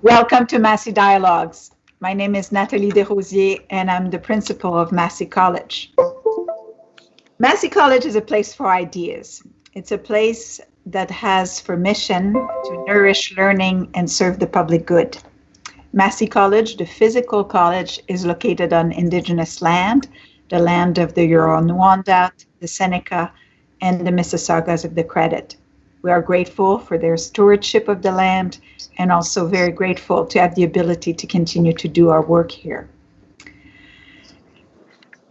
Welcome to Massey Dialogues. My name is Nathalie Des Rosier, and I'm the principal of Massey College. Massey College is a place for ideas. It's a place that has for mission to nourish learning and serve the public good. Massey College, the physical college, is located on Indigenous land, the land of the Huron-Wendat, the Seneca, and the Mississaugas of the Credit. We are grateful for their stewardship of the land and also very grateful to have the ability to continue to do our work here.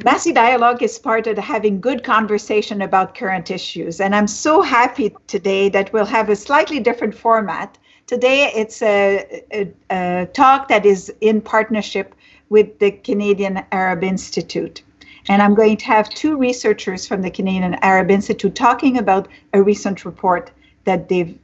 Massey Dialogue is part of having good conversation about current issues, and I'm so happy today that we'll have a slightly different format. Today it's a talk that is in partnership with the Canadian Arab Institute. And I'm going to have two researchers from the Canadian Arab Institute talking about a recent report that they've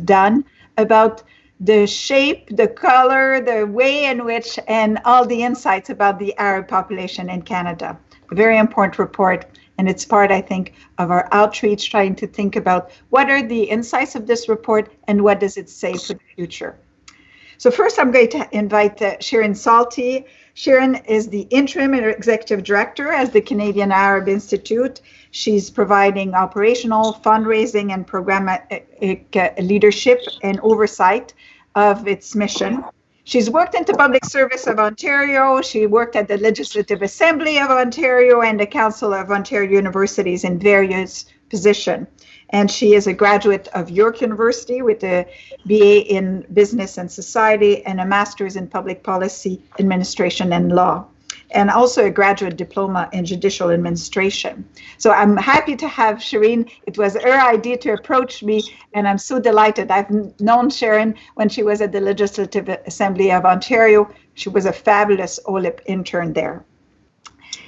done about the shape, the color, the way in which, and all the insights about the Arab population in Canada. A very important report, and it's part, I think, of our outreach, trying to think about what are the insights of this report and what does it say for the future. So first, I'm going to invite Shireen Salti. Shireen is the interim executive director at the Canadian Arab Institute. She's providing operational, fundraising, and programmatic leadership and oversight of its mission. She's worked in the Public Service of Ontario. She worked at the Legislative Assembly of Ontario and the Council of Ontario Universities in various positions. And she is a graduate of York University with a BA in Business and Society and a Master's in Public Policy Administration and Law, and also a graduate diploma in Judicial Administration. So I'm happy to have Shireen. It was her idea to approach me, and I'm so delighted. I've known Shireen when she was at the Legislative Assembly of Ontario. She was a fabulous OLIP intern there.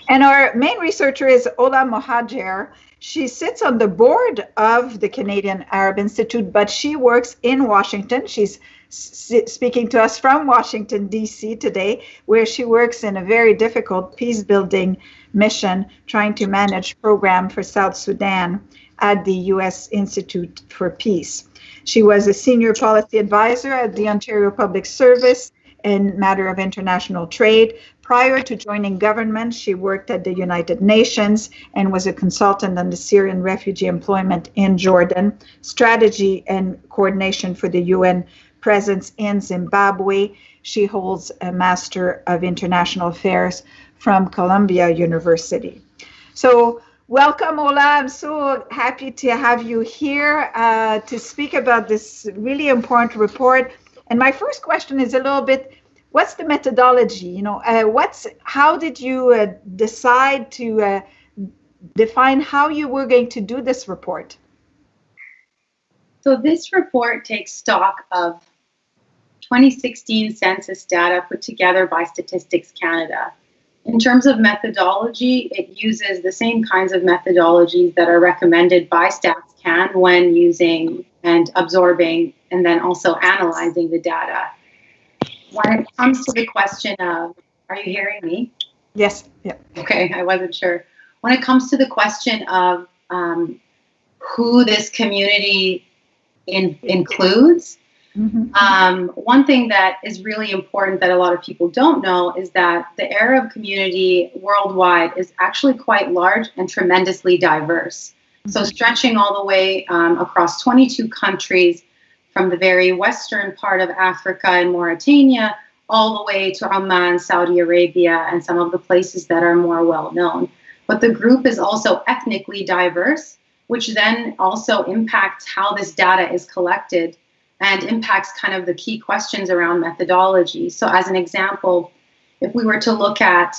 And our main researcher is Ola Mohajer. She sits on the board of the Canadian Arab Institute, but she works in Washington. She's speaking to us from Washington, D.C. today, where she works in a very difficult peace-building mission, trying to manage program for South Sudan at the U.S. Institute for Peace. She was a senior policy advisor at the Ontario Public Service in matter of international trade. Prior to joining government, she worked at the United Nations and was a consultant on the Syrian refugee employment in Jordan, strategy and coordination for the UN presence in Zimbabwe. She holds a Master of International Affairs from Columbia University. So welcome, Ola. I'm so happy to have you here to speak about this really important report. And my first question is a little bit, what's the methodology? You know, how did you decide to define how you were going to do this report? So this report takes stock of 2016 census data put together by Statistics Canada. In terms of methodology, it uses the same kinds of methodologies that are recommended by StatsCan when using and absorbing and then also analyzing the data. When it comes to the question of, are you hearing me? Yes. Yeah. Okay, I wasn't sure. When it comes to the question of who this community includes, one thing that is really important that a lot of people don't know is that the Arab community worldwide is actually quite large and tremendously diverse. So stretching all the way across 22 countries, from the very western part of Africa and Mauritania, all the way to Oman, Saudi Arabia, and some of the places that are more well known. But the group is also ethnically diverse, which then also impacts how this data is collected and impacts kind of the key questions around methodology. So as an example, if we were to look at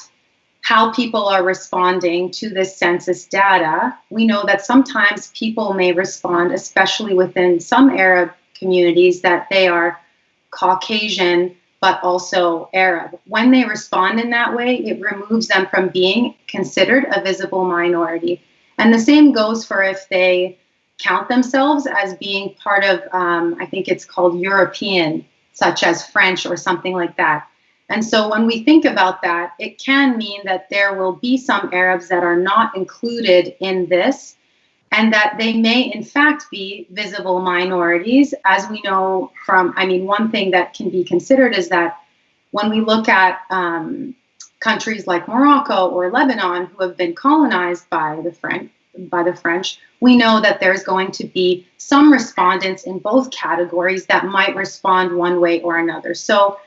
how people are responding to this census data, we know that sometimes people may respond, especially within some Arab communities, that they are Caucasian, but also Arab. When they respond in that way, it removes them from being considered a visible minority. And the same goes for if they count themselves as being part of, I think it's called European, such as French or something like that. And so when we think about that, it can mean that there will be some Arabs that are not included in this, and that they may in fact be visible minorities. As we know from, I mean, one thing that can be considered is that when we look at countries like Morocco or Lebanon who have been colonized by the French, we know that there's going to be some respondents in both categories that might respond one way or another. So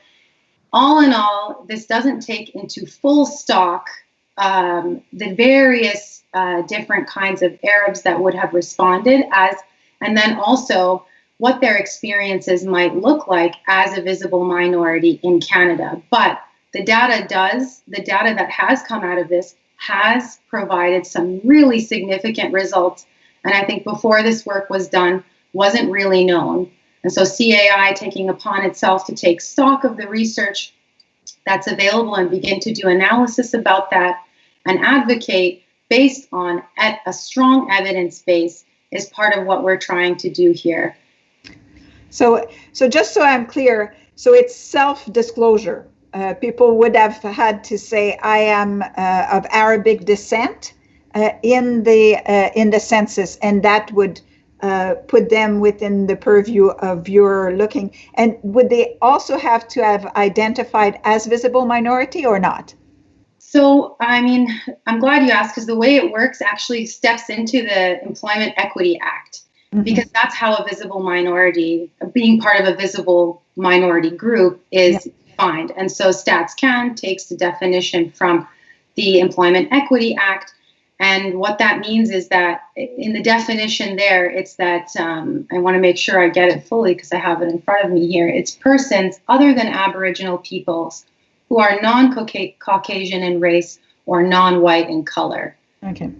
all in all, this doesn't take into full stock the various different kinds of Arabs that would have responded as, and then also what their experiences might look like as a visible minority in Canada. But the data that has come out of this has provided some really significant results. And I think before this work was done, wasn't really known. And so CAI taking upon itself to take stock of the research that's available and begin to do analysis about that and advocate based on a strong evidence base is part of what we're trying to do here. So just so I'm clear, so it's self-disclosure. People would have had to say, I am of Arabic descent in the census, and that would put them within the purview of your looking. And would they also have to have identified as visible minority or not? So, I mean, I'm glad you asked, because the way it works actually steps into the Employment Equity Act, because that's how a visible minority, being part of a visible minority group, is defined. And so StatsCan takes the definition from the Employment Equity Act. And what that means is that in the definition there, it's that, I want to make sure I get it fully because I have it in front of me here. It's persons other than Aboriginal peoples who are non-Caucasian in race or non-white in color. Okay.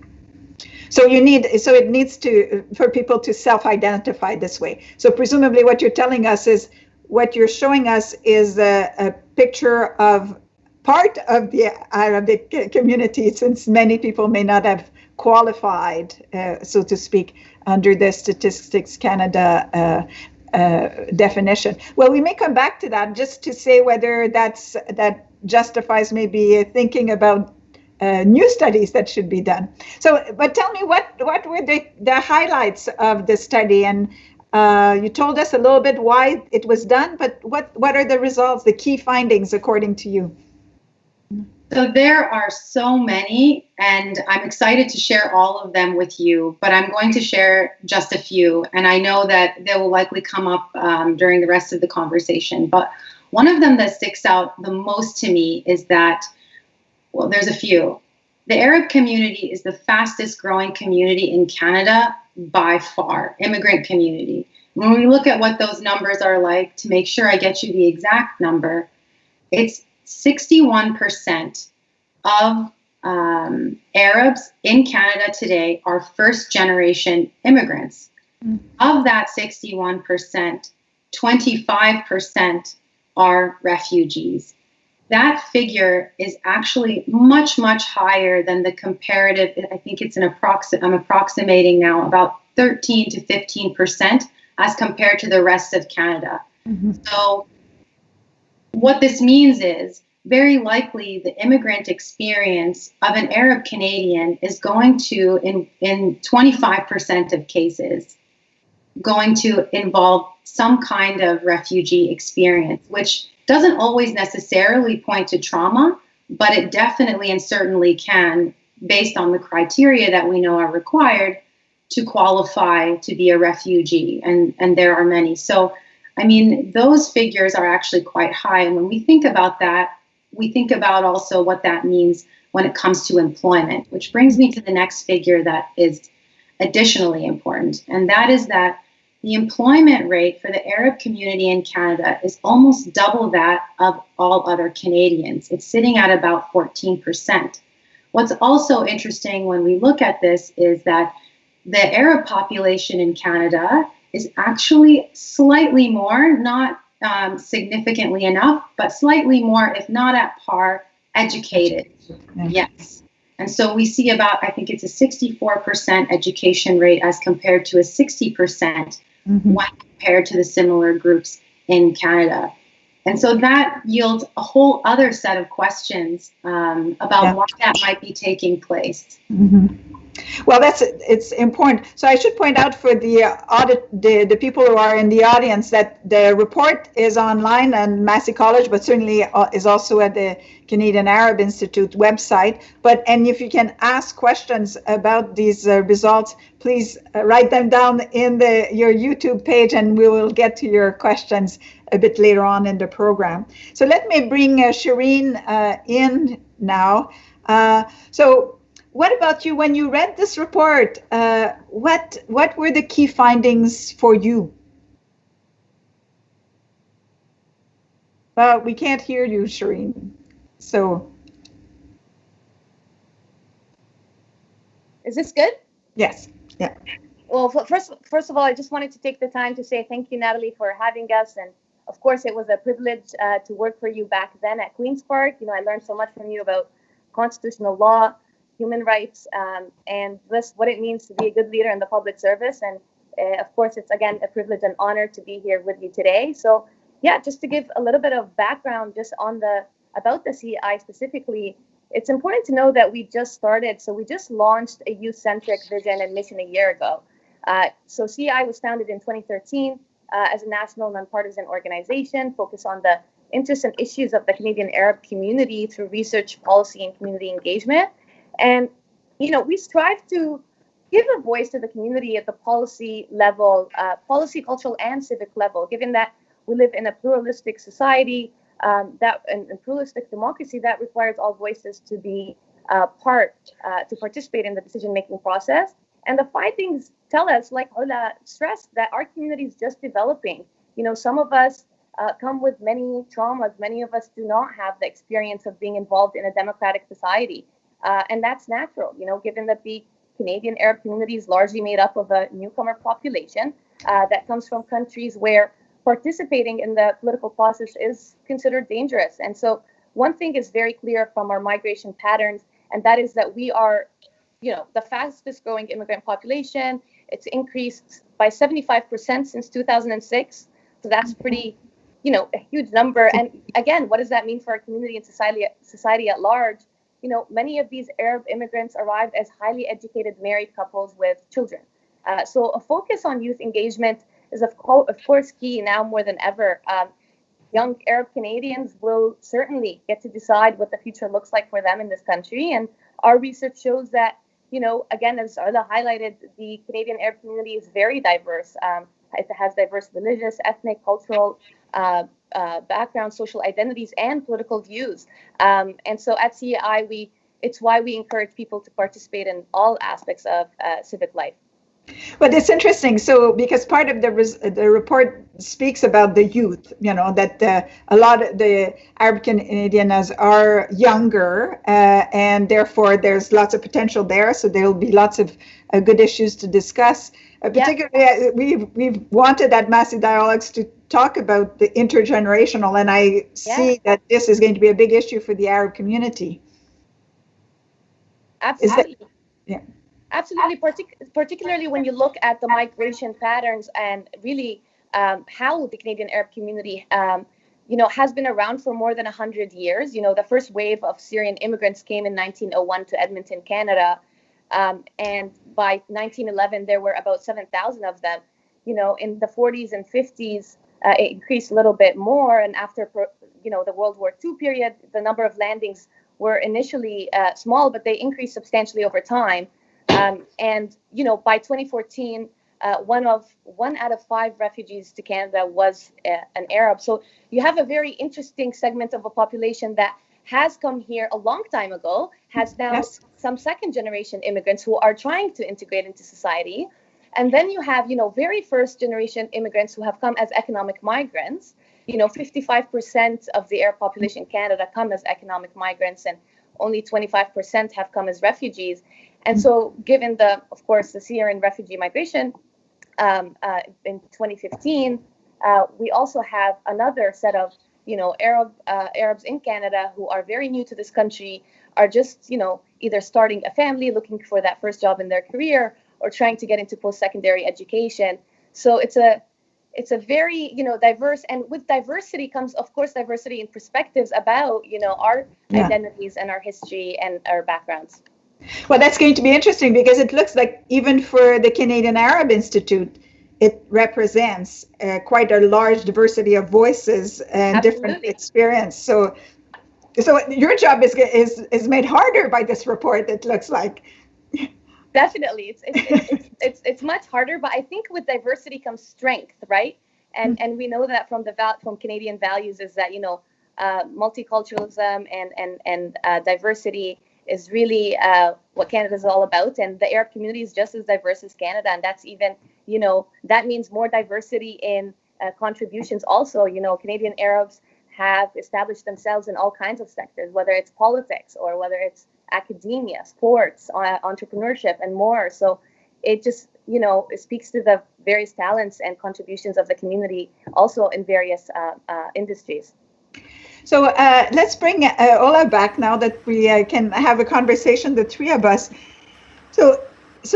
So it needs to, for people to self-identify this way. So presumably what you're telling us is, what you're showing us is a picture of part of the Arabic community, since many people may not have qualified, so to speak, under the Statistics Canada definition. Well, we may come back to that, just to say whether that justifies maybe thinking about new studies that should be done. So, but tell me, what were the highlights of the study? And you told us a little bit why it was done, but what are the results, the key findings, according to you? So there are so many, and I'm excited to share all of them with you, but I'm going to share just a few, and I know that they will likely come up during the rest of the conversation. But one of them that sticks out the most to me is that, well, there's a few. The Arab community is the fastest growing community in Canada by far, immigrant community. When we look at what those numbers are like, to make sure I get you the exact number, it's 61% of Arabs in Canada today are first-generation immigrants. Of that 61%, 25% are refugees. That figure is actually much, much higher than the comparative. I think it's I'm approximating now about 13 to 15% as compared to the rest of Canada. So what this means is, very likely the immigrant experience of an Arab Canadian is going to, in 25% of cases, going to involve some kind of refugee experience, which doesn't always necessarily point to trauma, but it definitely and certainly can, based on the criteria that we know are required to qualify to be a refugee, and there are many. So, I mean, those figures are actually quite high, and when we think about that, we think about also what that means when it comes to employment, which brings me to the next figure that is additionally important, and that is that the employment rate for the Arab community in Canada is almost double that of all other Canadians. It's sitting at about 14%. What's also interesting when we look at this is that the Arab population in Canada is actually slightly more, not significantly enough, but slightly more, if not at par, educated. Yes. And so we see about, I think it's a 64% education rate as compared to a 60% when compared to the similar groups in Canada. And so that yields a whole other set of questions about why that might be taking place. Well, it's important. So I should point out for the people who are in the audience that the report is online on Massey College, but certainly is also at the Canadian Arab Institute website. And if you can ask questions about these results, please write them down in your YouTube page, and we will get to your questions a bit later on in the program. So let me bring Shireen in now. So what about you? When you read this report, what were the key findings for you? Well, we can't hear you, Shireen. So, is this good? Yes. Yeah. Well, first of all, I just wanted to take the time to say thank you, Natalie, for having us. And of course, it was a privilege to work for you back then at Queen's Park. You know, I learned so much from you about constitutional law, human rights, and this, what it means to be a good leader in the public service. And of course, it's again a privilege and honor to be here with you today. So yeah, just to give a little bit of background just on about the CEI specifically, it's important to know that we just started. So we just launched a youth-centric vision and mission a year ago. So CEI was founded in 2013 as a national nonpartisan organization focused on the interests and issues of the Canadian Arab community through research, policy, and community engagement. And, you know, we strive to give a voice to the community at the policy level, policy, cultural, and civic level, given that we live in a pluralistic society, and pluralistic democracy that requires all voices to be to participate in the decision-making process. And the findings tell us, like Ola stressed, that our community is just developing. You know, some of us come with many traumas. Many of us do not have the experience of being involved in a democratic society. And that's natural, you know, given that the Canadian Arab community is largely made up of a newcomer population that comes from countries where participating in the political process is considered dangerous. And so one thing is very clear from our migration patterns, and that is that we are, you know, the fastest growing immigrant population. It's increased by 75% since 2006. So that's pretty, you know, a huge number. And again, what does that mean for our community and society at large? You know, many of these Arab immigrants arrived as highly educated married couples with children. So a focus on youth engagement is of course key now more than ever. Young Arab Canadians will certainly get to decide what the future looks like for them in this country. And our research shows that, you know, again, as Arla highlighted, the Canadian Arab community is very diverse. It has diverse religious, ethnic, cultural backgrounds, social identities, and political views. And so at CEI, it's why we encourage people to participate in all aspects of civic life. But it's interesting. So because part of the report speaks about the youth, you know, that a lot of the Arab Canadians are younger, and therefore there's lots of potential there. So there will be lots of good issues to discuss. Particularly, we've wanted at Massey Dialogues to talk about the intergenerational, and I see that this is going to be a big issue for the Arab community. Absolutely. Absolutely, particularly when you look at the migration patterns and really how the Canadian Arab community, you know, has been around for more than 100 years. You know, the first wave of Syrian immigrants came in 1901 to Edmonton, Canada. And by 1911, there were about 7,000 of them. You know, in the 40s and 50s, it increased a little bit more. And after, you know, the World War II period, the number of landings were initially small, but they increased substantially over time. And, you know, by 2014, one out of 5 refugees to Canada was an Arab. So you have a very interesting segment of a population that has come here a long time ago, has now some second generation immigrants who are trying to integrate into society. And then you have, you know, very first generation immigrants who have come as economic migrants. You know, 55% of the Arab population in Canada come as economic migrants, and only 25% have come as refugees. And so given of course, the Syrian refugee migration in 2015, we also have another set of, you know, Arabs in Canada who are very new to this country, are just, you know, either starting a family, looking for that first job in their career, or trying to get into post-secondary education. So it's a very, you know, diverse, and with diversity comes, of course, diversity in perspectives about, you know, our identities and our history and our backgrounds. Well, that's going to be interesting because it looks like even for the Canadian Arab Institute, it represents quite a large diversity of voices and different experience. So your job is made harder by this report. It looks like. Definitely, it's much harder, but I think with diversity comes strength, right? And we know that from Canadian values is that multiculturalism and diversity is really what Canada is all about, and the Arab community is just as diverse as Canada, and that's even that means more diversity in contributions. Also, Canadian Arabs have established themselves in all kinds of sectors, whether it's politics or whether it's academia, sports, entrepreneurship, and more. So it just, it speaks to the various talents and contributions of the community also in various industries. So let's bring Ola back now that we can have a conversation, the three of us. So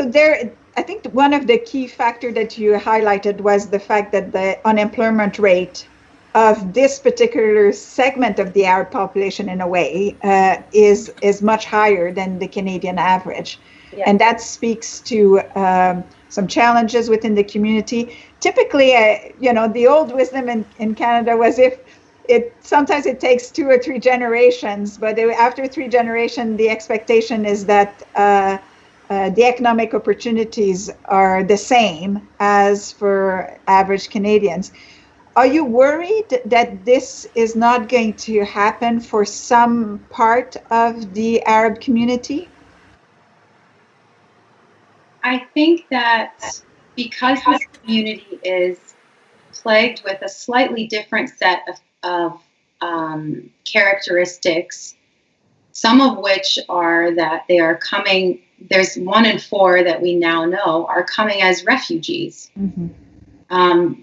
there, I think one of the key factors that you highlighted was the fact that the unemployment rate of this particular segment of the Arab population, in a way, is much higher than the Canadian average. Yeah. And that speaks to some challenges within the community. Typically, the old wisdom in Canada was sometimes it takes 2 or 3 generations, but after 3 generations, the expectation is that the economic opportunities are the same as for average Canadians. Are you worried that this is not going to happen for some part of the Arab community? I think that because this community is plagued with a slightly different set of characteristics, some of which are that they are coming, there's 1 in 4 that we now know are coming as refugees. Mm-hmm.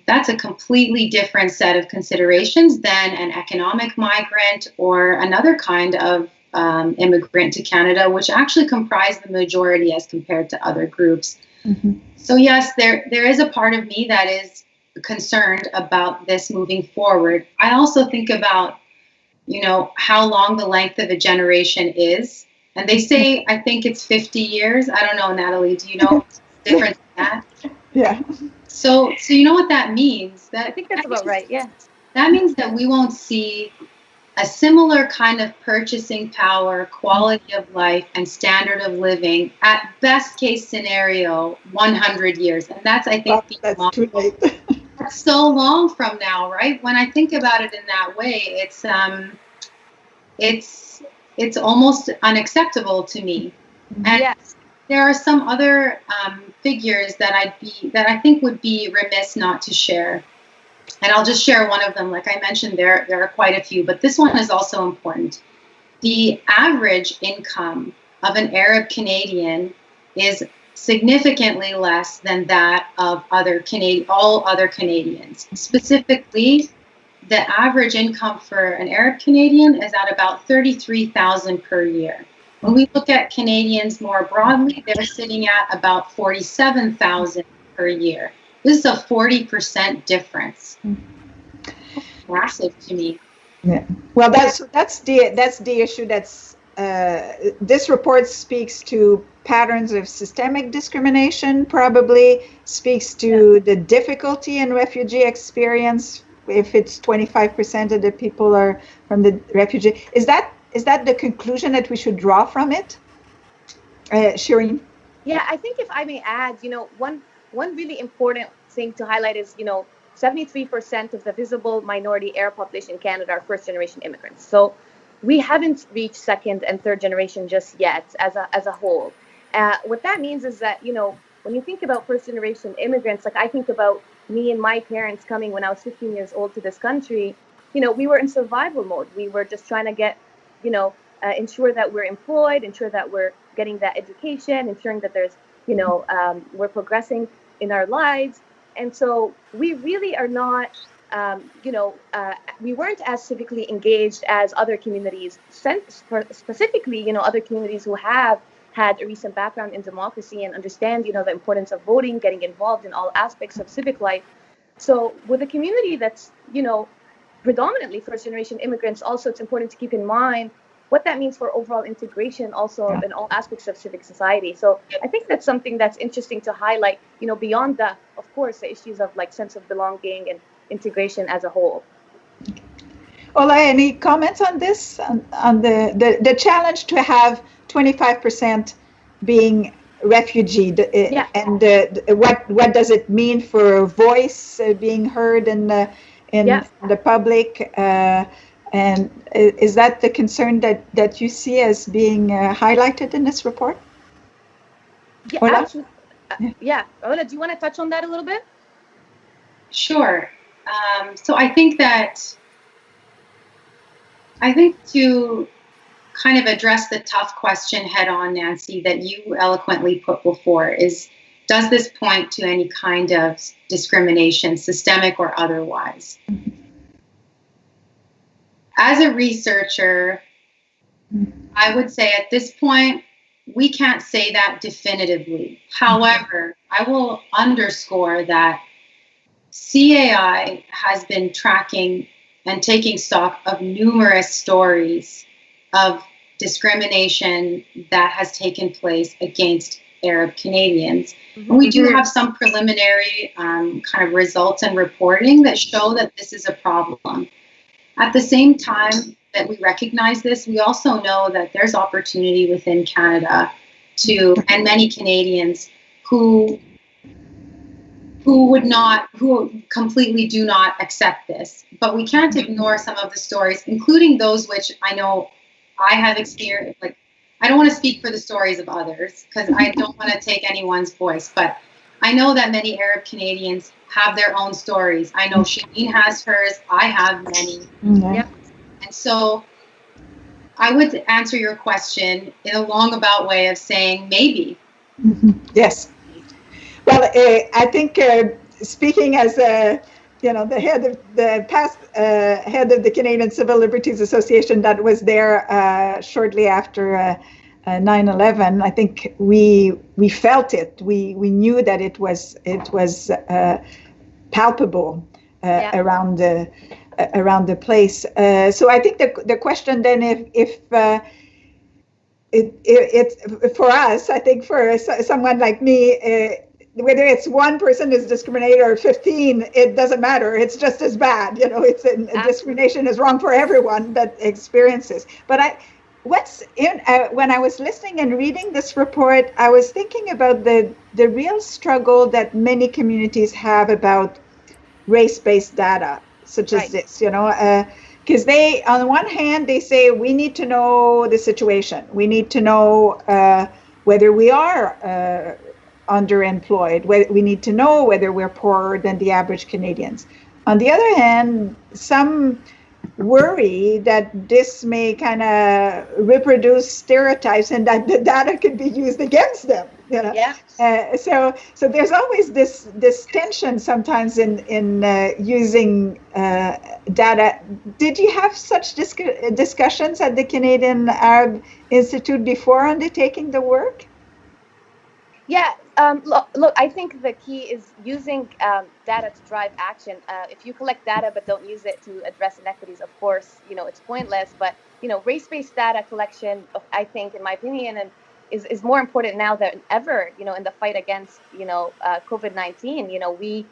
That's a completely different set of considerations than an economic migrant or another kind of immigrant to Canada, which actually comprise the majority as compared to other groups. Mm-hmm. So yes, there is a part of me that is concerned about this moving forward. I also think about, how long the length of a generation is. And they say, I think it's 50 years. I don't know, Natalie, do you know the difference in that? Yeah. So you know what that means? I think that's about right, yeah. That means that we won't see a similar kind of purchasing power, quality of life, and standard of living at best case scenario 100 years. And that's, I think, that's too late. That's so long from now, right? When I think about it in that way, it's almost unacceptable to me. And yes. There are some other figures that I think would be remiss not to share. And I'll just share one of them. Like I mentioned, there are quite a few, but this one is also important. The average income of an Arab Canadian is significantly less than that of all other Canadians. Specifically, the average income for an Arab Canadian is at about $33,000 per year. When we look at Canadians more broadly, they're sitting at about $47,000 per year. This is a 40% difference. Massive to me. Yeah. Well, that's the issue. This report speaks to patterns of systemic discrimination. Probably speaks to the difficulty in refugee experience. If it's 25% of the people are from the refugee, is that the conclusion that we should draw from it, Shireen? Yeah, I think if I may add, one really important thing to highlight is, 73% of the visible minority Arab population in Canada are first-generation immigrants. So we haven't reached second and third generation just yet as a whole. What that means is that, when you think about first-generation immigrants, like I think about me and my parents coming when I was 15 years old to this country, we were in survival mode. We were just trying to get, ensure that we're employed, ensure that we're getting that education, ensuring that there's, we're progressing in our lives. And so we really are not, we weren't as civically engaged as other communities, specifically, other communities who have had a recent background in democracy and understand, the importance of voting, getting involved in all aspects of civic life. So with a community that's, predominantly first-generation immigrants, also it's important to keep in mind what that means for overall integration also in all aspects of civic society. So I think that's something that's interesting to highlight, beyond the, of course, the issues of like sense of belonging and integration as a whole. Ola, any comments on this, on the challenge to have 25% being refugee, and what does it mean for voice being heard in the public, and is that the concern that you see as being highlighted in this report? Yeah, Ola? Absolutely. Yeah, Ola, do you want to touch on that a little bit? Sure. So I think to kind of address the tough question head on, Nancy, that you eloquently put before is, does this point to any kind of discrimination, systemic or otherwise? As a researcher, I would say at this point, we can't say that definitively. However, I will underscore that CAI has been tracking and taking stock of numerous stories of discrimination that has taken place against Arab Canadians. And we do have some preliminary kind of results and reporting that show that this is a problem. At the same time that we recognize this, we also know that there's opportunity within Canada and many Canadians who completely do not accept this. But we can't ignore some of the stories, including those which I know I have experienced. Like, I don't want to speak for the stories of others because I don't want to take anyone's voice, but I know that many Arab Canadians have their own stories. I know Shireen has hers. I have many. Yep. And so I would answer your question in a long-about way of saying maybe. Yes. Well, I think speaking as the head of the past head of the Canadian Civil Liberties Association that was there shortly after 9/11, I think we felt it. We knew that it was palpable around the place. So I think the question then, if it's for us, I think for someone like me, whether it's one person is discriminated or 15, it doesn't matter. It's just as bad. Discrimination is wrong for everyone that experiences. But when I was listening and reading this report, I was thinking about the real struggle that many communities have about race-based data, such as this, because they, on one hand, they say we need to know the situation. We need to know whether we are underemployed. We need to know whether we're poorer than the average Canadians. On the other hand, some worry that this may kind of reproduce stereotypes and that the data could be used against them. So there's always this tension sometimes in using data. Did you have such discussions at the Canadian Arab Institute before undertaking the work? Yeah, look, I think the key is using data to drive action. If you collect data but don't use it to address inequities, of course, it's pointless. But, race-based data collection, I think, in my opinion, is more important now than ever, in the fight against, COVID-19. We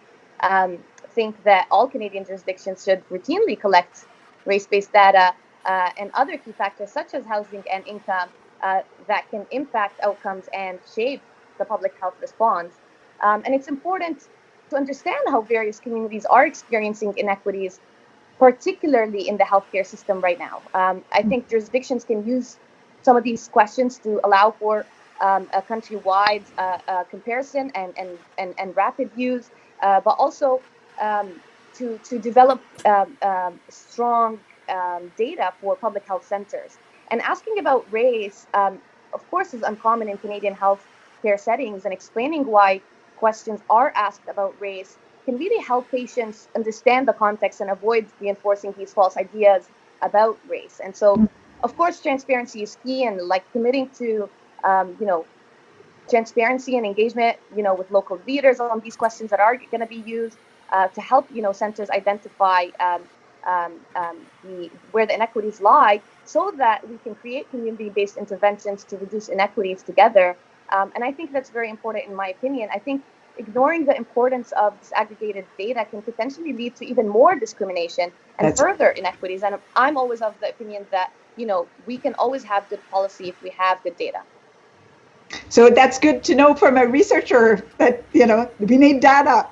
think that all Canadian jurisdictions should routinely collect race-based data and other key factors such as housing and income that can impact outcomes and shape the public health response. And it's important to understand how various communities are experiencing inequities, particularly in the healthcare system right now. I think jurisdictions can use some of these questions to allow for a countrywide comparison and rapid views, but also to develop strong data for public health centers. And asking about race, of course, is uncommon in Canadian health care settings, and explaining why questions are asked about race can really help patients understand the context and avoid reinforcing these false ideas about race. And so, of course, transparency is key, and committing to, transparency and engagement, with local leaders on these questions that are going to be used to help, centers identify where the inequities lie, so that we can create community-based interventions to reduce inequities together. And I think that's very important, in my opinion. I think ignoring the importance of disaggregated data can potentially lead to even more discrimination and further inequities. And I'm always of the opinion that, we can always have good policy if we have good data. So that's good to know from a researcher that, we need data.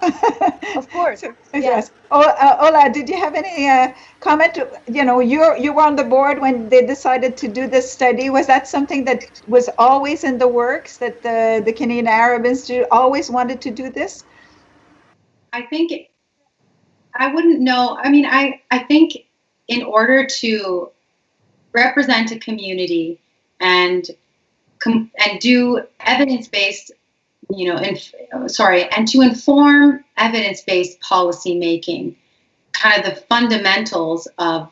Of course. So, yes. Ola, did you have any comment? You were on the board when they decided to do this study. Was that something that was always in the works, that the Canadian Arab Institute always wanted to do this? I think, I wouldn't know. I mean, I think in order to represent a community and do evidence-based, and to inform evidence-based policy making, kind of the fundamentals of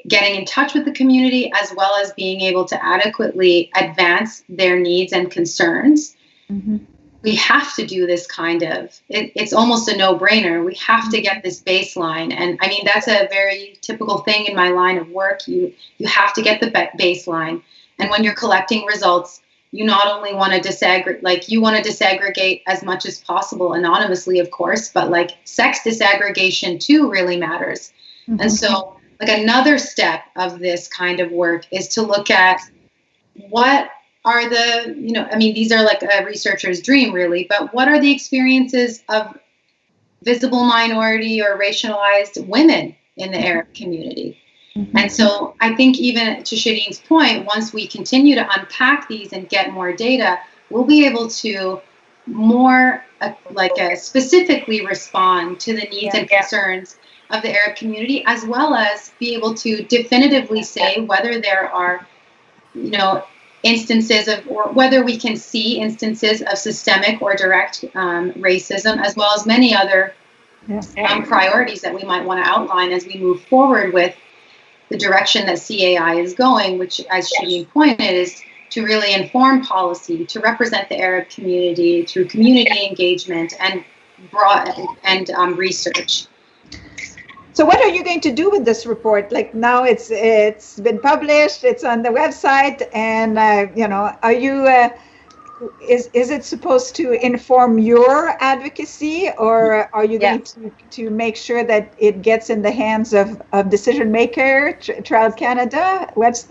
getting in touch with the community, as well as being able to adequately advance their needs and concerns. Mm-hmm. We have to do this kind of, it's almost a no-brainer. We have to get this baseline. And I mean, that's a very typical thing in my line of work. You have to get the baseline. And when you're collecting results, you not only want to disaggregate as much as possible anonymously, of course, but sex disaggregation too really matters. Mm-hmm. And so another step of this kind of work is to look at what are these are a researcher's dream really, but what are the experiences of visible minority or racialized women in the Arab community? Mm-hmm. And so I think, even to Shireen's point, once we continue to unpack these and get more data, we'll be able to more specifically respond to the needs and concerns of the Arab community, as well as be able to definitively say whether there are, instances of, or whether we can see instances of systemic or direct racism, as well as many other priorities that we might want to outline as we move forward with the direction that CAI is going, which, as Shireen pointed, is to really inform policy, to represent the Arab community through community engagement and research. So what are you going to do with this report? Now it's been published, it's on the website, and are you is it supposed to inform your advocacy, or are you going to make sure that it gets in the hands of decision maker, Trial Canada? Where is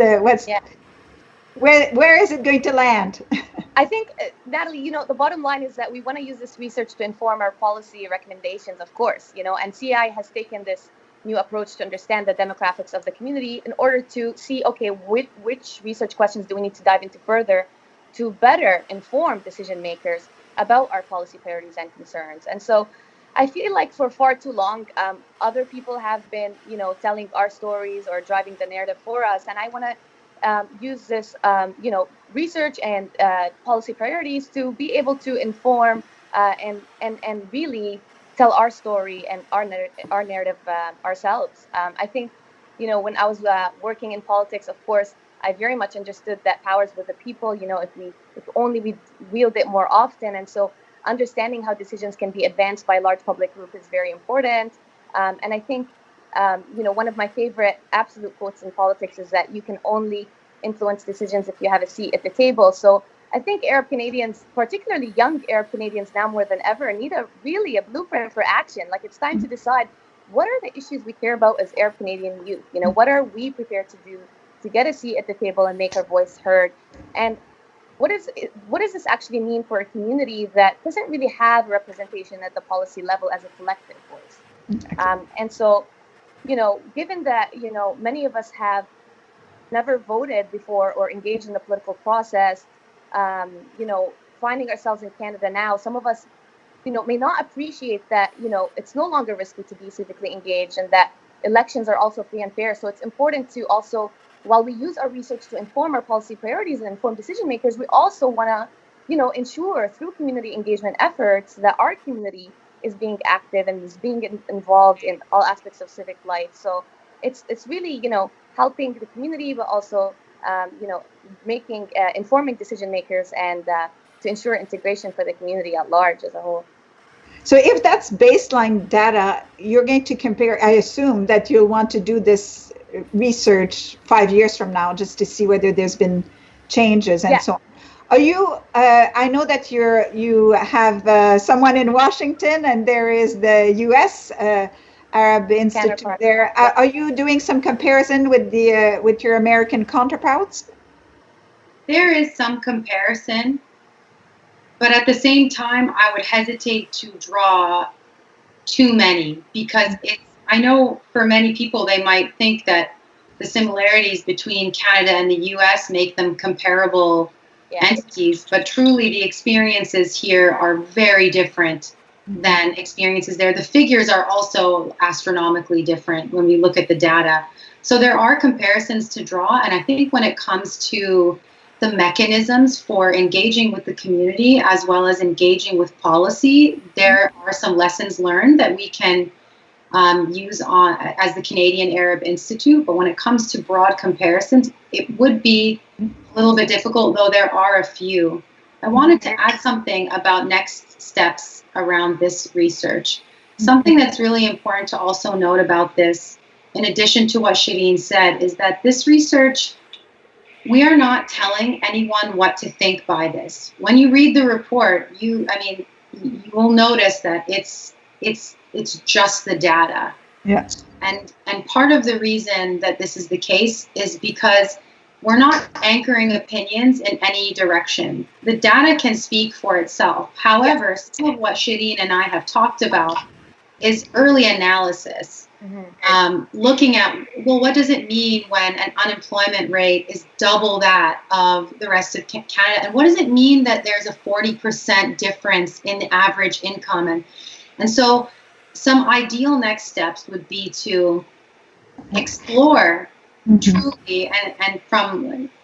it going to land? I think, Natalie, the bottom line is that we want to use this research to inform our policy recommendations, of course, and CI has taken this new approach to understand the demographics of the community in order to see, okay, which research questions do we need to dive into further to better inform decision makers about our policy priorities and concerns. And so I feel like for far too long, other people have been, telling our stories or driving the narrative for us. And I want to use this, research and policy priorities to be able to inform and really tell our story and our narrative ourselves. I think, when I was working in politics, of course, I very much understood that powers with the people, if only we wield it more often. And so understanding how decisions can be advanced by a large public group is very important. And I think, one of my favorite absolute quotes in politics is that you can only influence decisions if you have a seat at the table. So I think Arab Canadians, particularly young Arab Canadians now more than ever, need a blueprint for action. It's time to decide, what are the issues we care about as Arab Canadian youth? What are we prepared to do to get a seat at the table and make our voice heard? And what does this actually mean for a community that doesn't really have representation at the policy level as a collective voice? And so, given that, many of us have never voted before or engaged in the political process, finding ourselves in Canada now, some of us, may not appreciate that, it's no longer risky to be civically engaged and that elections are also free and fair. So it's important to also, while we use our research to inform our policy priorities and inform decision makers, we also want to, ensure through community engagement efforts that our community is being active and is being involved in all aspects of civic life. So it's really, helping the community, but also, making, informing decision makers and to ensure integration for the community at large as a whole. So if that's baseline data, you're going to compare, I assume that you'll want to do this research 5 years from now just to see whether there's been changes and so on. Are you, I know that you have someone in Washington and there is the US Arab Institute there. Are you doing some comparison with with your American counterparts? There is some comparison. But at the same time, I would hesitate to draw too many because I know for many people, they might think that the similarities between Canada and the US make them comparable entities, but truly the experiences here are very different than experiences there. The figures are also astronomically different when we look at the data. So there are comparisons to draw, and I think when it comes to the mechanisms for engaging with the community as well as engaging with policy, there are some lessons learned that we can use as the Canadian Arab Institute. But when it comes to broad comparisons, it would be a little bit difficult, though there are a few. I wanted to add something about next steps around this research. Something that's really important to also note about this, in addition to what Shireen said, is that this research, we are not telling anyone what to think by this. When you read the report, you will notice that it's just the data. Yes. And part of the reason that this is the case is because we're not anchoring opinions in any direction. The data can speak for itself. However, some of what Shireen and I have talked about is early analysis. Looking at, well, what does it mean when an unemployment rate is double that of the rest of Canada? And what does it mean that there's a 40% difference in the average income? And so some ideal next steps would be to explore truly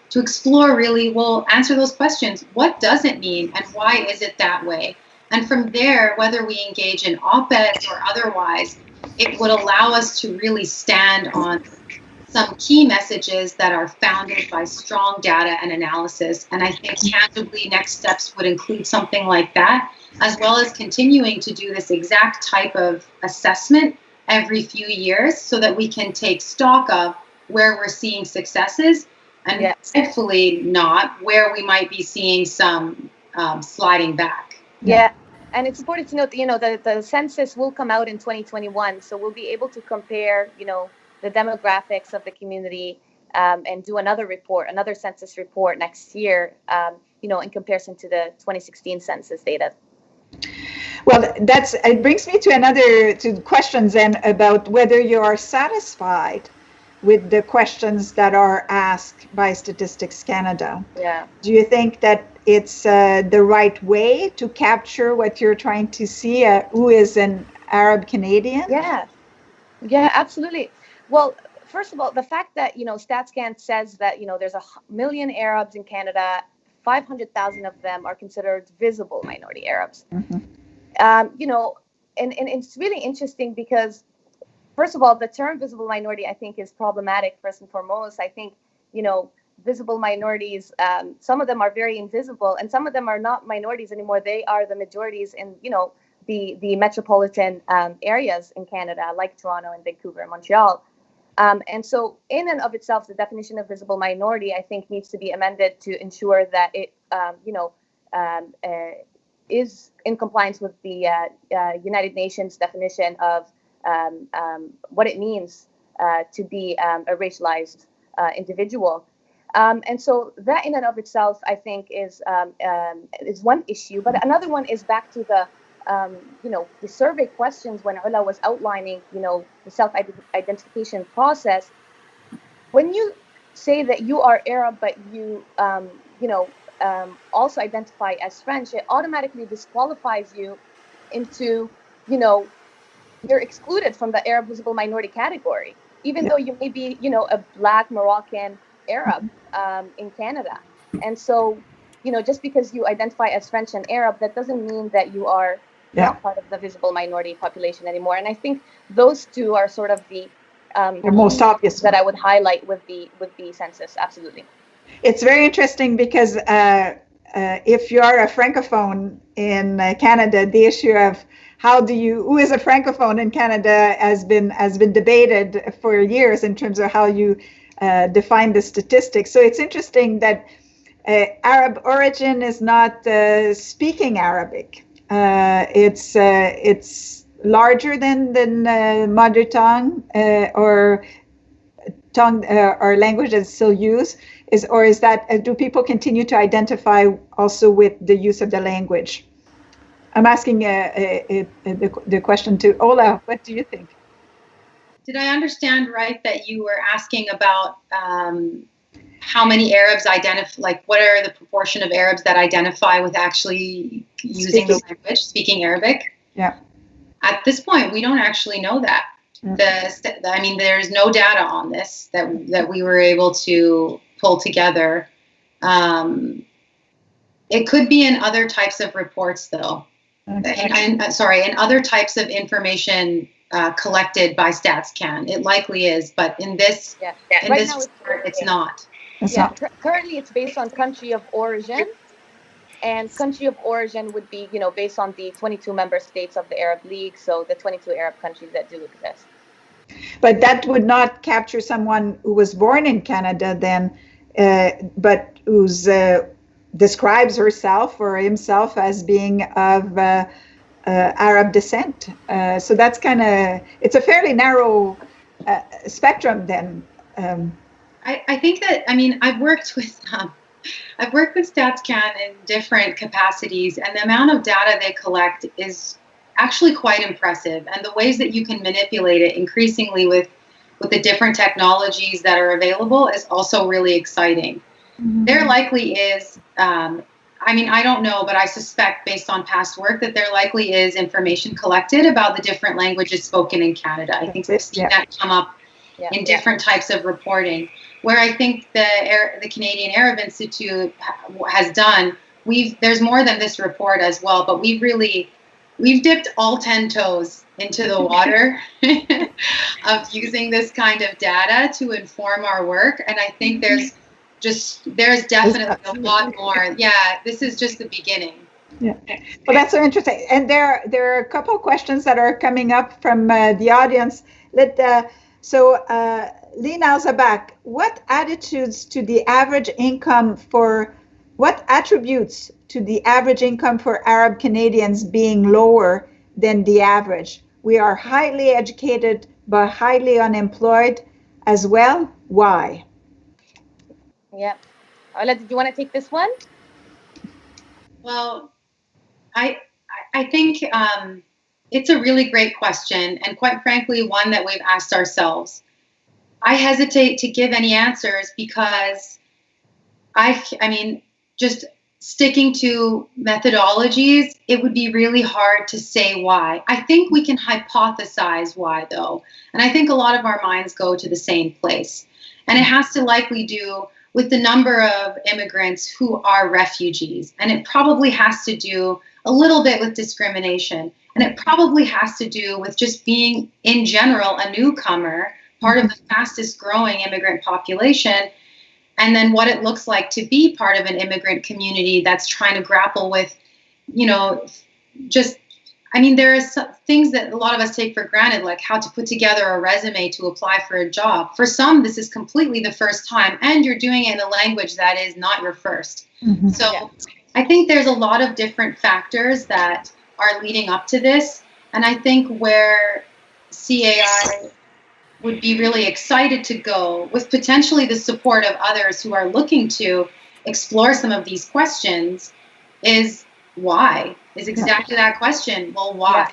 to explore really, well, answer those questions. What does it mean and why is it that way? And from there, whether we engage in op-eds or otherwise, it would allow us to really stand on some key messages that are founded by strong data and analysis. And I think tangibly next steps would include something like that, as well as continuing to do this exact type of assessment every few years so that we can take stock of where we're seeing successes and hopefully not where we might be seeing some sliding back. Yeah. And it's important to note, the census will come out in 2021, so we'll be able to compare, the demographics of the community and do another census report next year, in comparison to the 2016 census data. Well, it brings me to questions then about whether you are satisfied with the questions that are asked by Statistics Canada. Yeah. Do you think that it's the right way to capture what you're trying to see, who is an Arab Canadian? Yeah, absolutely. Well, first of all, the fact that, StatsCan says that, there's 1 million Arabs in Canada, 500,000 of them are considered visible minority Arabs. And it's really interesting because, first of all, the term visible minority, I think, is problematic first and foremost. I think, visible minorities, some of them are very invisible and some of them are not minorities anymore. They are the majorities in, the metropolitan areas in Canada, like Toronto and Vancouver and Montreal. And so in and of itself, the definition of visible minority, I think, needs to be amended to ensure that it, is in compliance with the United Nations definition of what it means to be a racialized individual. And so that in and of itself, I think, is one issue. But another one is back to the, the survey questions when Ula was outlining, the self-identification process. When you say that you are Arab, but you, also identify as French, it automatically disqualifies you into, you're excluded from the Arab visible minority category, even though you may be, a Black Moroccan Arab in Canada. And so, just because you identify as French and Arab, that doesn't mean that you are not part of the visible minority population anymore. And I think those two are sort of the most obvious that I would highlight with the census. Absolutely. It's very interesting because if you are a Francophone in Canada, the issue of who is a francophone in Canada has been debated for years in terms of how you define the statistics. So it's interesting that Arab origin is not speaking Arabic. It's larger than mother tongue or tongue or language that's still used. Is that do people continue to identify also with the use of the language? I'm asking the question to Ola. What do you think? Did I understand right that you were asking about how many Arabs identify, like what are the proportion of Arabs that identify with actually using the language, speaking Arabic? Yeah. At this point, we don't actually know that. I mean, there's no data on this that we were able to pull together. It could be in other types of reports, though. Okay. In other types of information collected by StatsCan. It likely is, but in this, in this report, it's not. Currently, it's based on country of origin, and country of origin would be, based on the 22 member states of the Arab League, so the 22 Arab countries that do exist. But that would not capture someone who was born in Canada then, but who's describes herself or himself as being of Arab descent. So that's it's a fairly narrow spectrum then. I think that, I've worked with StatsCan in different capacities, and the amount of data they collect is actually quite impressive. And the ways that you can manipulate it increasingly with the different technologies that are available is also really exciting. Mm-hmm. There likely is, I don't know, but I suspect based on past work that there likely is information collected about the different languages spoken in Canada. I think we've seen that come up in different types of reporting. Where I think the Canadian Arab Institute has done, there's more than this report as well, but we've dipped all 10 toes into the water of using this kind of data to inform our work. And I think there's definitely a lot more. Yeah, this is just the beginning. Yeah, well, that's so interesting. And there are a couple of questions that are coming up from the audience. Lina Zabak, what attributes to the average income for Arab Canadians being lower than the average? We are highly educated but highly unemployed as well. Why? Yeah. Ola, did you want to take this one? Well, I think it's a really great question, and quite frankly, one that we've asked ourselves. I hesitate to give any answers because just sticking to methodologies, it would be really hard to say why. I think we can hypothesize why, though. And I think a lot of our minds go to the same place. And it has to likely do with the number of immigrants who are refugees. And it probably has to do a little bit with discrimination. And it probably has to do with just being, in general, a newcomer, part of the fastest growing immigrant population, and then what it looks like to be part of an immigrant community that's trying to grapple with, there are some things that a lot of us take for granted, like how to put together a resume to apply for a job. For some, this is completely the first time, and you're doing it in a language that is not your first. Mm-hmm. So I think there's a lot of different factors that are leading up to this, and I think where CAI would be really excited to go, with potentially the support of others who are looking to explore some of these questions, is why? Is exactly that question. Well, why?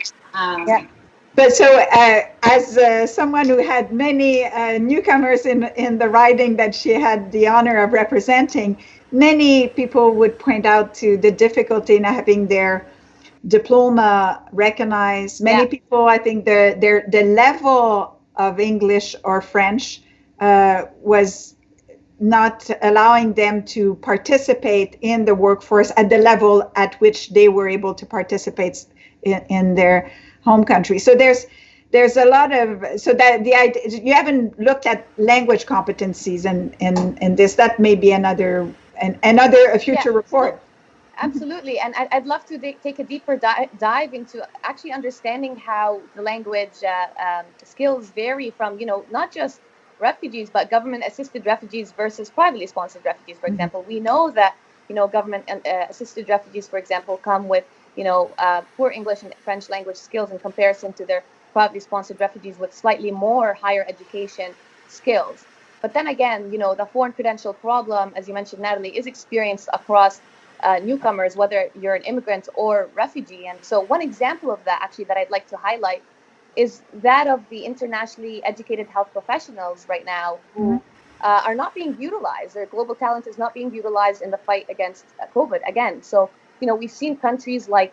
But so as someone who had many newcomers in the riding that she had the honor of representing, many people would point out to the difficulty in having their diploma recognized. Many people, I think the level of English or French was not allowing them to participate in the workforce at the level at which they were able to participate in their home country. So there's a lot of, so that the idea, you haven't looked at language competencies and this, that may be another future report. Absolutely, and I'd love to take a deeper dive into actually understanding how the language skills vary from, not just refugees, but government-assisted refugees versus privately sponsored refugees, for example. We know that, government-assisted refugees, for example, come with, poor English and French language skills in comparison to their privately sponsored refugees with slightly more higher education skills. But then again, the foreign credential problem, as you mentioned, Natalie, is experienced across newcomers, whether you're an immigrant or refugee. And so one example of that, actually, that I'd like to highlight is that of the internationally educated health professionals right now who are not being utilized. Their global talent is not being utilized in the fight against COVID again. So, we've seen countries like,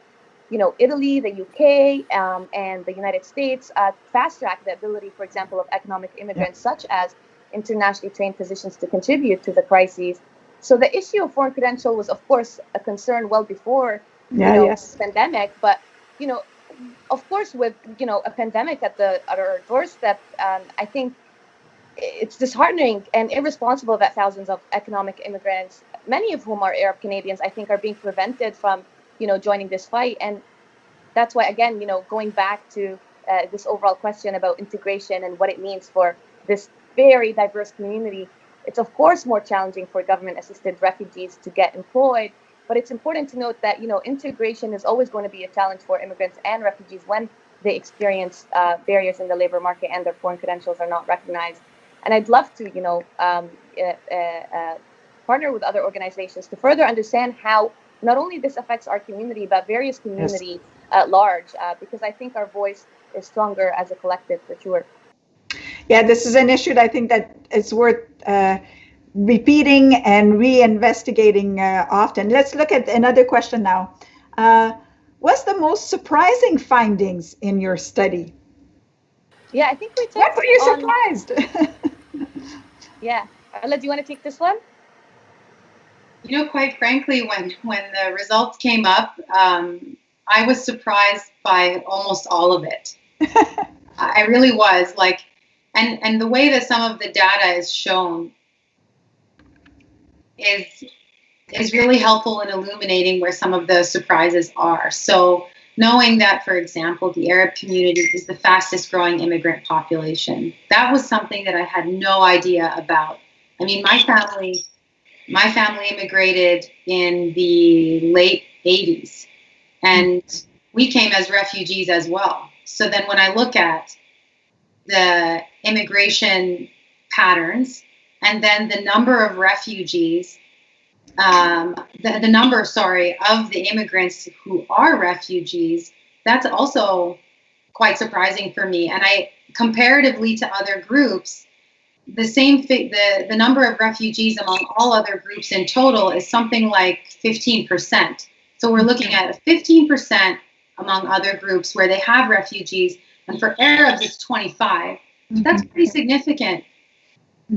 Italy, the UK, and the United States fast track the ability, for example, of economic immigrants, such as internationally trained physicians, to contribute to the crises. So the issue of foreign credential was, of course, a concern well before the pandemic. But, of course, with, a pandemic at our doorstep, I think it's disheartening and irresponsible that thousands of economic immigrants, many of whom are Arab Canadians, I think are being prevented from, joining this fight. And that's why, again, going back to this overall question about integration and what it means for this very diverse community, it's of course more challenging for government-assisted refugees to get employed, but it's important to note that integration is always going to be a challenge for immigrants and refugees when they experience barriers in the labor market and their foreign credentials are not recognized. And I'd love to partner with other organizations to further understand how not only this affects our community but various communities at large, because I think our voice is stronger as a collective, for sure. Yeah, this is an issue that I think that it's worth repeating and reinvestigating often. Let's look at another question now. What's the most surprising findings in your study? Yeah, I think we touched What were you surprised? Yeah, Ella, do you want to take this one? Quite frankly, when the results came up, I was surprised by almost all of it. I really was, and the way that some of the data is shown is really helpful in illuminating where some of the surprises are. So knowing that, for example, the Arab community is the fastest growing immigrant population, that was something that I had no idea about. I mean, my family immigrated in the late 80s, and we came as refugees as well. So then when I look at the immigration patterns and then the number of refugees, the number of the immigrants who are refugees, that's also quite surprising for me. And comparatively to other groups, the number of refugees among all other groups in total is something like 15%. So we're looking at a 15% among other groups where they have refugees, and for Arabs it's 25. That's pretty significant.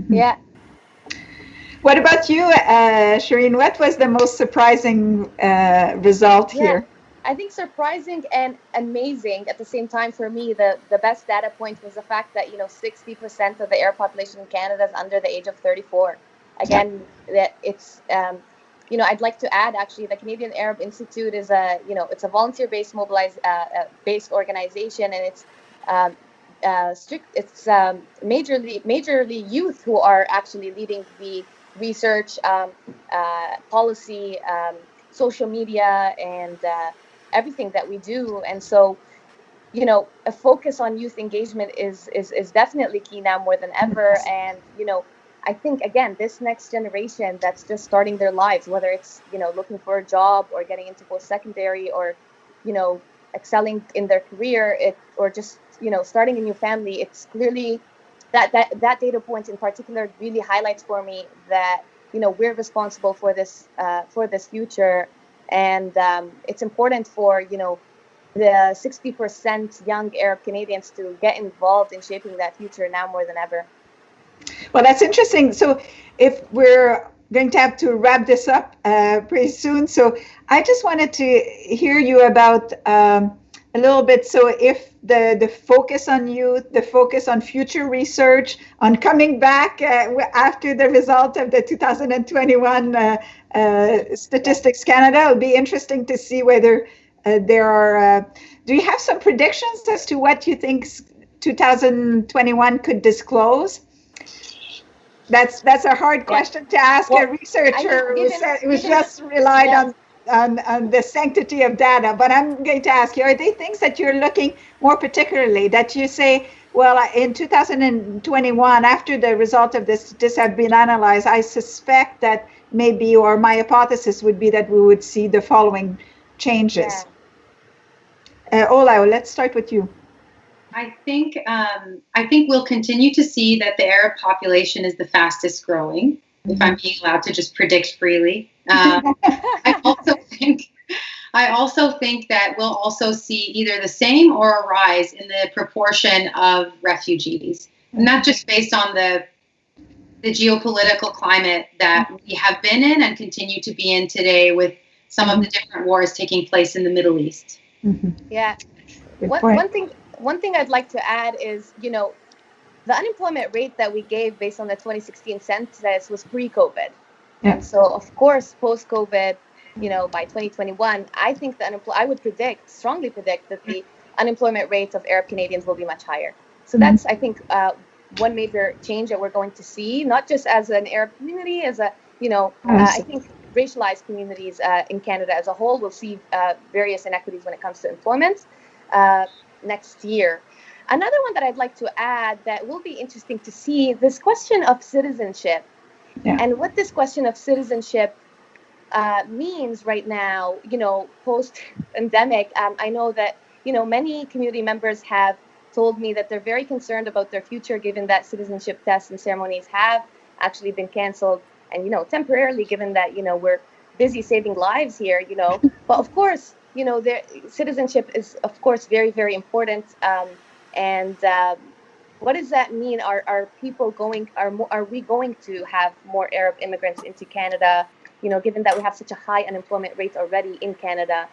Yeah. What about you, Shireen? What was the most surprising result here? I think surprising and amazing at the same time for me, the best data point was the fact that 60% of the Arab population in Canada is under the age of 34. Again, that it's I'd like to add actually the Canadian Arab Institute is it's a volunteer-based based organization, and it's majorly youth who are actually leading the research, policy, social media, and everything that we do. And so, a focus on youth engagement is definitely key now more than ever. And, I think, again, this next generation that's just starting their lives, whether it's, looking for a job or getting into post-secondary or, excelling in their career, or just, starting a new family, it's clearly that data point in particular really highlights for me that, we're responsible for this future. And it's important for, the 60% young Arab Canadians to get involved in shaping that future now more than ever. Well, that's interesting. So if we're going to have to wrap this up pretty soon, so I just wanted to hear you about a a little bit. So if the focus on youth, the focus on future research, on coming back after the result of the 2021 Statistics Canada, it'll be interesting to see whether there are, do you have some predictions as to what you think 2021 could disclose? That's a hard question to ask a researcher who just relied on the sanctity of data. But I'm going to ask you, are there things that you're looking more particularly that you say, well, in 2021, after the result of this have been analyzed, I suspect that maybe, or my hypothesis would be that we would see the following changes. Ola, let's start with you. I think we'll continue to see that the Arab population is the fastest growing, if I'm being allowed to just predict freely. I also think that we'll also see either the same or a rise in the proportion of refugees, not just based on the geopolitical climate that we have been in and continue to be in today with some of the different wars taking place in the Middle East. Yeah. One thing I'd like to add is, the unemployment rate that we gave based on the 2016 census was pre-COVID. Yeah. And so, of course, post-COVID, by 2021, I think I would strongly predict that the unemployment rate of Arab Canadians will be much higher. So that's, I think, one major change that we're going to see, not just as an Arab community, as I think racialized communities in Canada as a whole will see various inequities when it comes to employment next year. Another one that I'd like to add that will be interesting to see, this question of citizenship and what this question of citizenship means right now, post-pandemic. I know that, many community members have told me that they're very concerned about their future, given that citizenship tests and ceremonies have actually been canceled. And, temporarily, given that, we're busy saving lives here, but of course, citizenship is, of course, very, very important. What does that mean? Are people are we going to have more Arab immigrants into Canada, given that we have such a high unemployment rate already in Canada?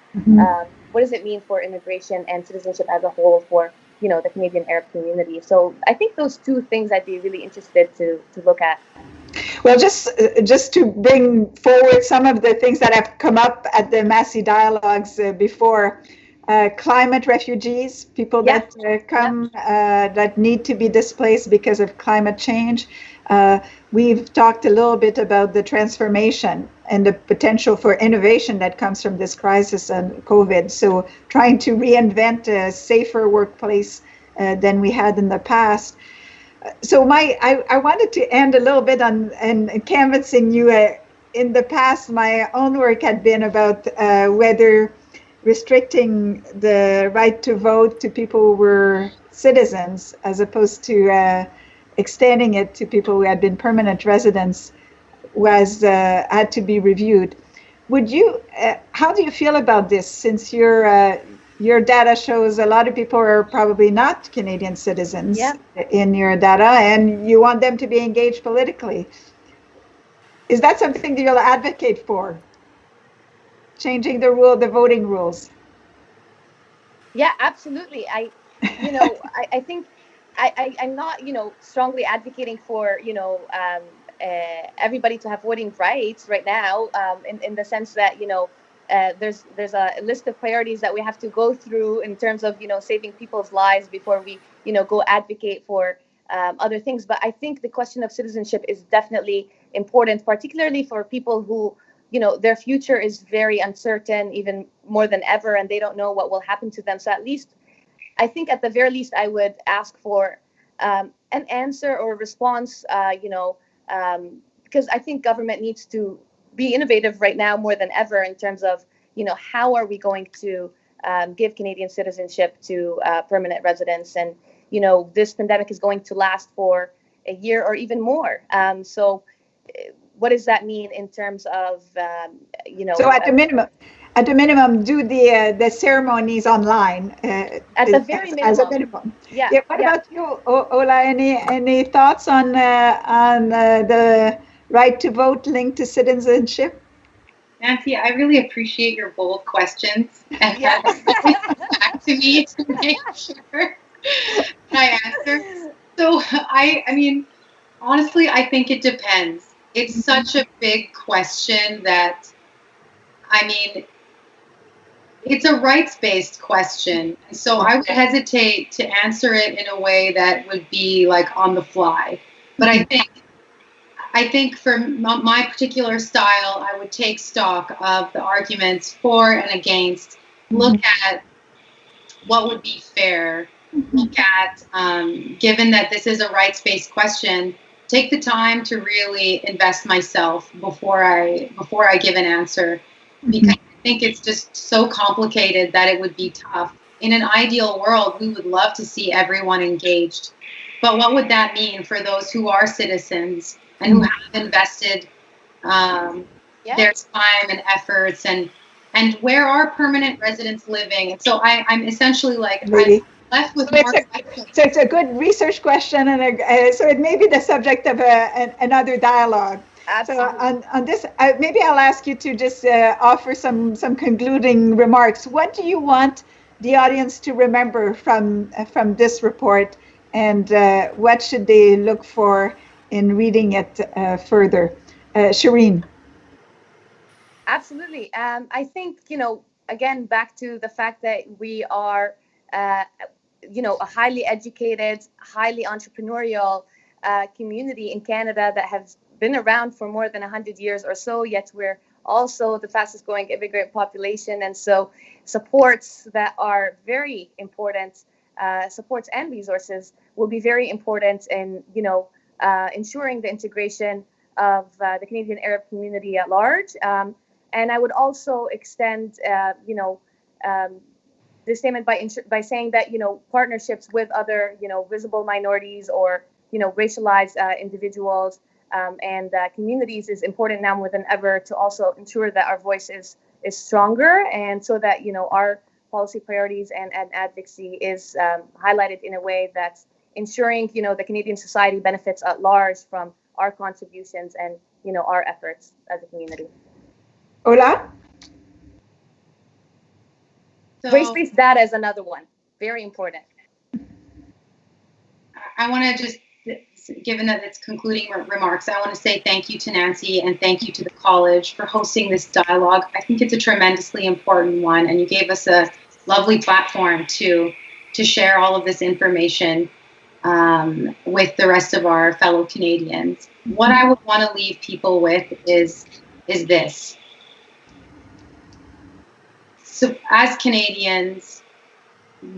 What does it mean for immigration and citizenship as a whole for, the Canadian Arab community? So I think those two things I'd be really interested to look at. Well, just to bring forward some of the things that have come up at the Massey dialogues before, climate refugees, people that come that need to be displaced because of climate change. We've talked a little bit about the transformation and the potential for innovation that comes from this crisis and COVID. So trying to reinvent a safer workplace than we had in the past. So I wanted to end a little bit on canvassing you. In the past, my own work had been about whether restricting the right to vote to people who were citizens, as opposed to extending it to people who had been permanent residents, had to be reviewed. Would you? How do you feel about this? Since your data shows a lot of people are probably not Canadian citizens in your data, and you want them to be engaged politically. Is that something that you'll advocate for? Changing the voting rules? Yeah, absolutely. I think I'm not, strongly advocating for, everybody to have voting rights right now, in the sense that, there's a list of priorities that we have to go through in terms of, saving people's lives before we, go advocate for other things. But I think the question of citizenship is definitely important, particularly for people who, their future is very uncertain, even more than ever, and they don't know what will happen to them. So I think at the very least, I would ask for an answer or response, because I think government needs to be innovative right now more than ever in terms of, how are we going to give Canadian citizenship to permanent residents? And, this pandemic is going to last for a year or even more. So what does that mean in terms of, So at the minimum, do the ceremonies online. At the very minimum. As a minimum. Yeah. What about you, Ola? Any thoughts on the right to vote linked to citizenship? Nancy, I really appreciate your bold questions. And to me to make sure I answer. So I mean, honestly, I think it depends. It's such a big question that, I mean, it's a rights-based question. So I would hesitate to answer it in a way that would be like on the fly. But I think for my particular style, I would take stock of the arguments for and against, look at what would be fair, look at, given that this is a rights-based question, take the time to really invest myself before I give an answer, because I think it's just so complicated that it would be tough. In an ideal world, we would love to see everyone engaged, but what would that mean for those who are citizens and who have invested their time and efforts, and where are permanent residents living? And so I'm essentially like, I'm left with more questions. So it's a good research question, and so it may be the subject of another dialogue. Absolutely. So on this, maybe I'll ask you to just offer some concluding remarks. What do you want the audience to remember from this report, and what should they look for in reading it further? Shireen. Absolutely. I think, again, back to the fact that we are, a highly educated, highly entrepreneurial community in Canada that has been around for more than 100 years or so, yet we're also the fastest growing immigrant population. And so supports that are very important, supports and resources will be very important in, ensuring the integration of the Canadian Arab community at large. And I would also extend, the statement by saying that, partnerships with other, visible minorities or, racialized individuals and communities is important now more than ever, to also ensure that our voice is stronger, and so that, our policy priorities and advocacy is highlighted in a way that's ensuring, the Canadian society benefits at large from our contributions and, our efforts as a community. Ola? So, race-based data is another one. Very important. I want to just, given that it's concluding remarks, I want to say thank you to Nancy and thank you to the college for hosting this dialogue. I think it's a tremendously important one, and you gave us a lovely platform to share all of this information with the rest of our fellow Canadians. What I would want to leave people with is this. So as Canadians,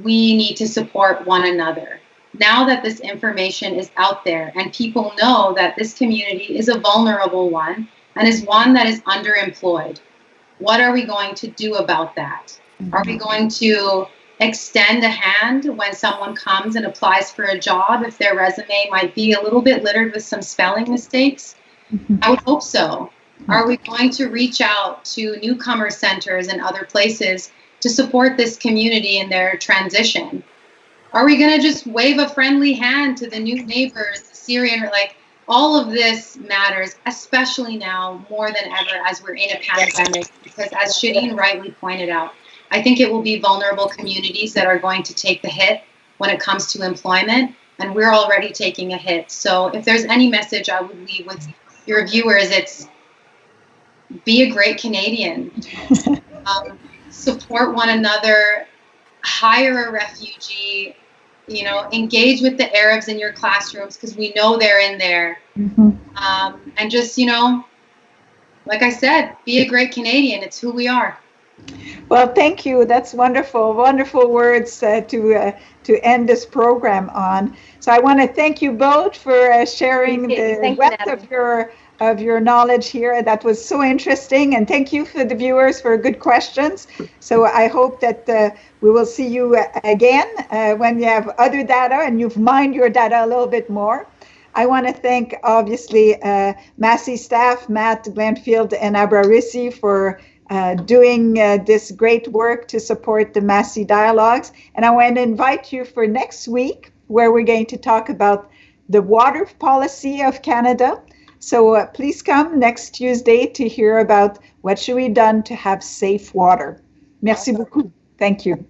we need to support one another. Now that this information is out there and people know that this community is a vulnerable one and is one that is underemployed, what are we going to do about that? Are we going to extend a hand when someone comes and applies for a job if their resume might be a little bit littered with some spelling mistakes? I would hope so. Are we going to reach out to newcomer centers and other places to support this community in their transition? Are we going to just wave a friendly hand to the new neighbors, the Syrian, all of this matters, especially now more than ever as we're in a pandemic, because as Shireen rightly pointed out, I think it will be vulnerable communities that are going to take the hit when it comes to employment, and we're already taking a hit. So if there's any message I would leave with your viewers, it's be a great Canadian, support one another, hire a refugee, engage with the Arabs in your classrooms because we know they're in there. And just, like I said, be a great Canadian. It's who we are. Well, thank you. That's wonderful, wonderful words to end this program on. So I want to thank you both for sharing the wealth of your knowledge here. That was so interesting, and thank you for the viewers for good questions. So I hope that we will see you again when you have other data and you've mined your data a little bit more. I want to thank, obviously, Massey staff, Matt Glanfield and Abrarisi, for doing this great work to support the Massey Dialogues. And I want to invite you for next week, where we're going to talk about the water policy of Canada. So please come next Tuesday to hear about what should be done to have safe water. Merci beaucoup. Thank you.